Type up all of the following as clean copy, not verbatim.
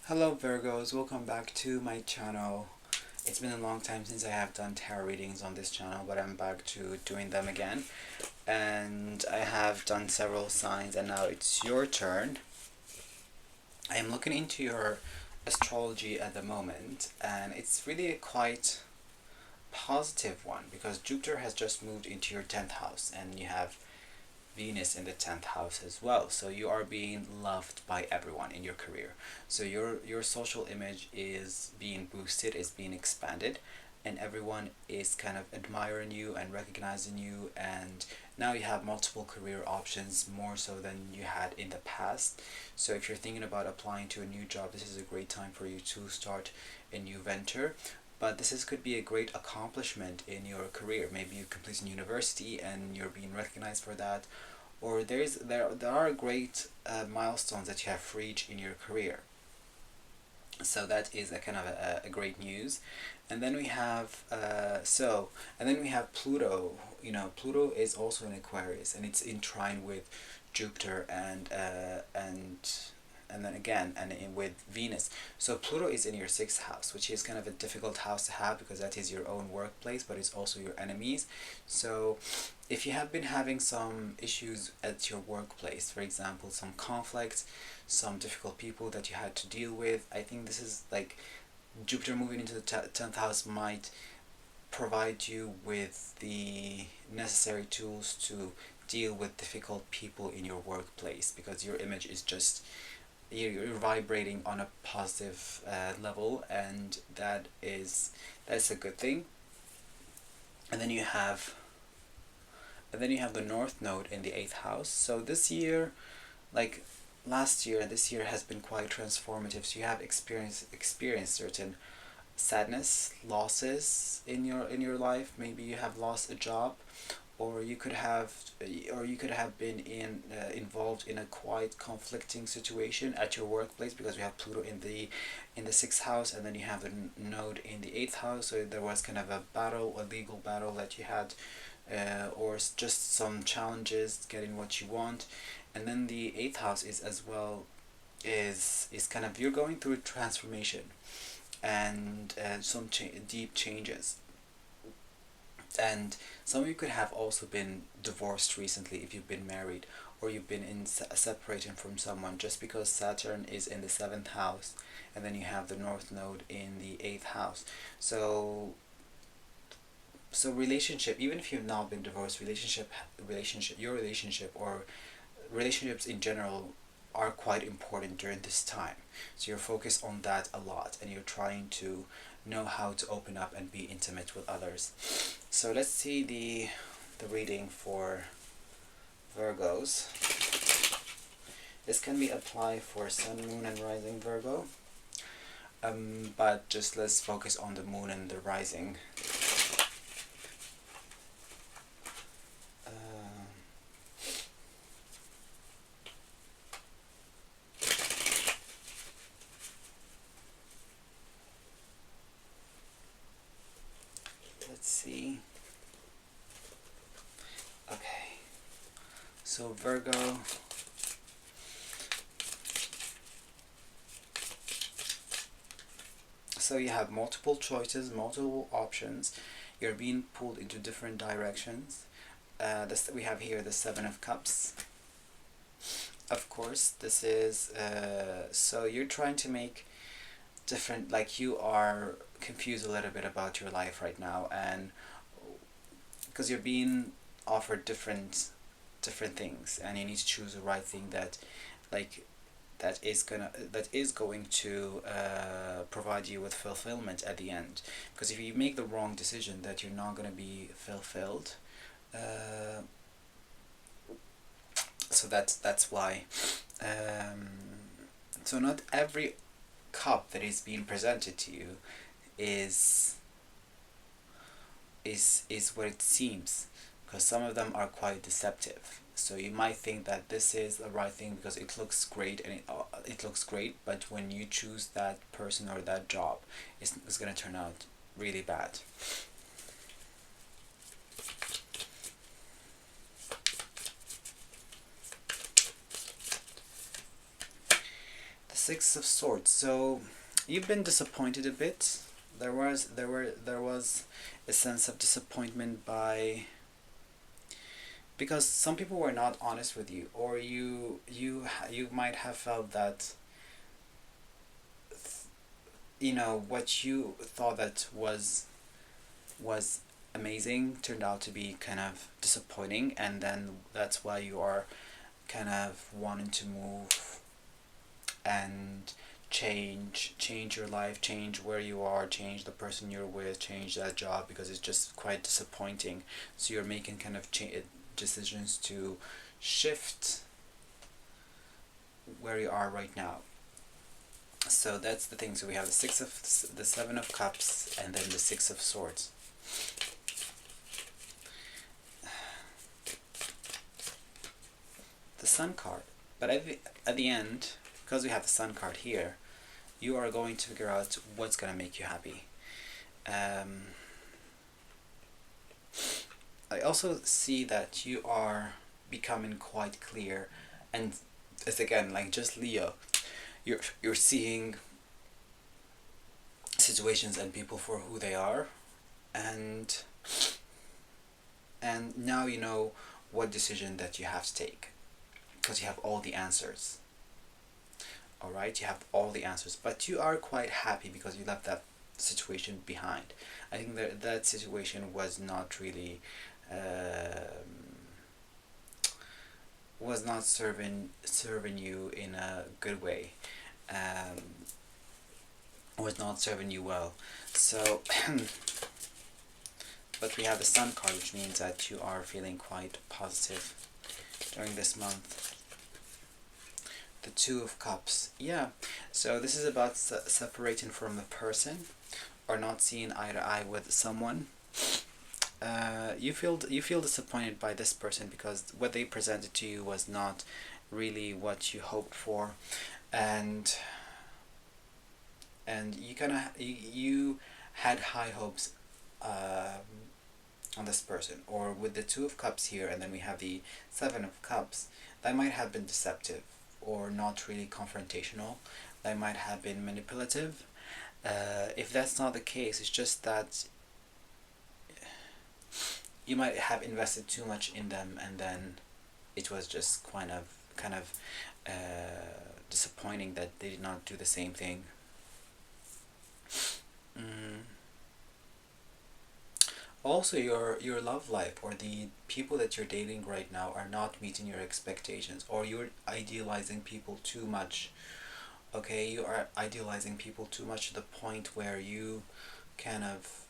Hello Virgos, welcome back to my channel. It's been a long time since I have done tarot readings on this channel, but I'm back to doing them again. And I have done several signs and now it's your turn. I am looking into your astrology at the moment and it's really a quite positive one because Jupiter has just moved into your 10th house and you have Venus in the 10th house as well. So you are being loved by everyone in your career. So your social image is being boosted, is being expanded, and everyone is kind of admiring you and recognizing you, and now you have multiple career options more so than you had in the past. So if you're thinking about applying to a new job, this is a great time for you to start a new venture. But could be a great accomplishment in your career. Maybe you completed university and you're being recognized for that, or there are great milestones that you have reached in your career. So that is a kind of a great news. And then we have Pluto. Pluto is also in Aquarius and it's in trine with Jupiter and then again with Venus. So Pluto is in your sixth house, which is kind of a difficult house to have because that is your own workplace, but it's also your enemies. So if you have been having some issues at your workplace, for example, some conflicts, some difficult people that you had to deal with, I think this is like Jupiter moving into the 10th house might provide you with the necessary tools to deal with difficult people in your workplace because your image is just you're vibrating on a positive level, and that's a good thing. And then you have the North Node in the eighth house. So this year, like last year, this year has been quite transformative. So you have experienced certain sadness, losses in your life. Maybe you have lost a job, or you could have been involved in a quite conflicting situation at your workplace because we have Pluto in the sixth house, and then you have the node in the eighth house. So there was kind of a legal battle that you had, or just some challenges getting what you want. And then the eighth house is as well is kind of you're going through transformation and some deep changes. And some of you could have also been divorced recently if you've been married, or you've been in separating from someone, just because Saturn is in the seventh house and then you have the North Node in the eighth house. So relationship, even if you've not been divorced, your relationship or relationships in general are quite important during this time. So you're focused on that a lot and you're trying to know how to open up and be intimate with others. So let's see the reading for Virgos. This can be applied for Sun, Moon, and Rising Virgo. But just let's focus on the Moon and the Rising. Let's see. Okay. So Virgo. So you have multiple choices, multiple options. You're being pulled into different directions. We have here the Seven of Cups. Of course, this is so you're trying to make different, like you are confused a little bit about your life right now, and because you're being offered different things, and you need to choose the right thing that like that is going to provide you with fulfillment at the end. Because if you make the wrong decision, that you're not going to be fulfilled. Uh, so that's why. Um, so not every cup that is being presented to you is is what it seems, because some of them are quite deceptive. So you might think that this is the right thing because it looks great, and it looks great, but when you choose that person or that job, it's going to turn out really bad. The Six of Swords. So you've been disappointed a bit. There was a sense of disappointment by because some people were not honest with you, or you might have felt that what you thought that was amazing turned out to be kind of disappointing, and then that's why you are kind of wanting to move and change your life, change where you are, change the person you're with, change that job, because it's just quite disappointing. So you're making kind of decisions to shift where you are right now. So that's the thing. So we have the Seven of Cups, and then the Six of Swords. The Sun card. But at the end, because we have the Sun card here, you are going to figure out what's going to make you happy. I also see that you are becoming quite clear, and it's again like just Leo. You're seeing situations and people for who they are, and now you know what decision that you have to take, because you have all the answers. All right, you have all the answers, but you are quite happy because you left that situation behind. I think that situation was not really was not serving you in a good way, was not serving you well. So but we have the Sun card, which means that you are feeling quite positive during this month. The Two of Cups. Yeah, so this is about separating from a person, or not seeing eye to eye with someone. You feel disappointed by this person because what they presented to you was not really what you hoped for, and you kind of you had high hopes on this person. Or with the Two of Cups here, and then we have the Seven of Cups, that might have been deceptive or not really confrontational. They might have been manipulative. If that's not the case, it's just that you might have invested too much in them, and then it was just kind of disappointing that they did not do the same thing. Mm. Also, your love life, or the people that you're dating right now, are not meeting your expectations, or you're idealizing people too much. Okay, you are idealizing people too much to the point where you kind of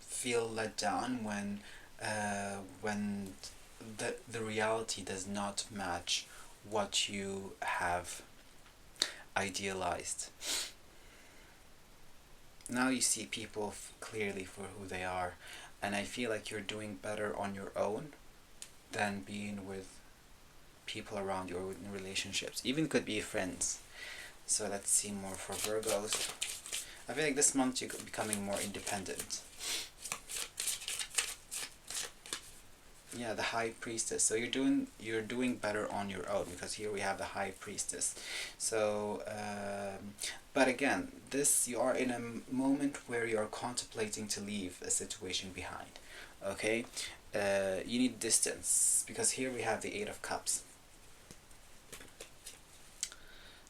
feel let down when the reality does not match what you have idealized. Now you see people clearly for who they are, and I feel like you're doing better on your own than being with people around you, or in relationships. Even could be friends. So let's see more for Virgos. I feel like this month you're becoming more independent. Yeah, the High Priestess. So you're doing better on your own, because here we have the High Priestess. So but again, this, you are in a moment where you are contemplating to leave a situation behind. Okay, you need distance, because here we have the Eight of Cups.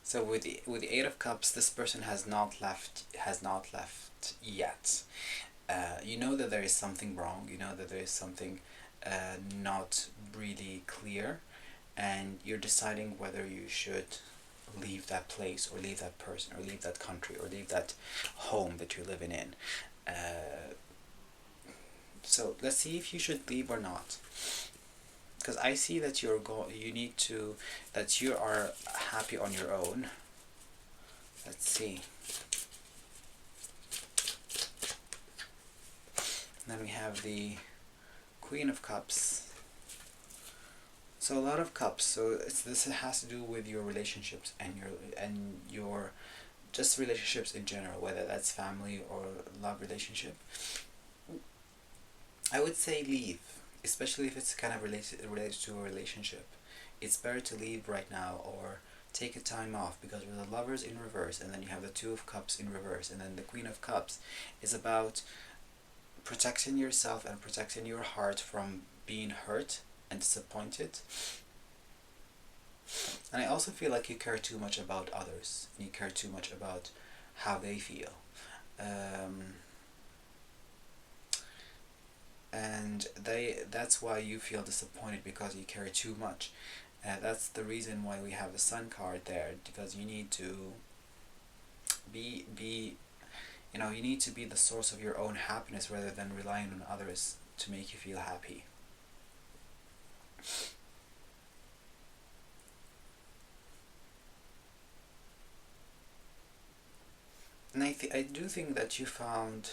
So with the Eight of Cups, this person has not left yet. You know that there is something wrong. You know that there is something not really clear, and you're deciding whether you should leave that place, or leave that person, or leave that country, or leave that home that you're living in. So let's see if you should leave or not, because I see that that you are happy on your own. Let's see. Then we have the Queen of Cups. So a lot of cups. So this has to do with your relationships, and your just relationships in general, whether that's family or love relationship. I would say leave, especially if it's kind of related to a relationship. It's better to leave right now, or take a time off, because with the Lovers in reverse, and then you have the Two of Cups in reverse, and then the Queen of Cups, is about protecting yourself and protecting your heart from being hurt and disappointed. And I also feel like you care too much about others, and you care too much about how they feel. Um, and that's why you feel disappointed, because you care too much. That's the reason why we have the Sun card there, because you need to be you need to be the source of your own happiness rather than relying on others to make you feel happy. And I do think that you found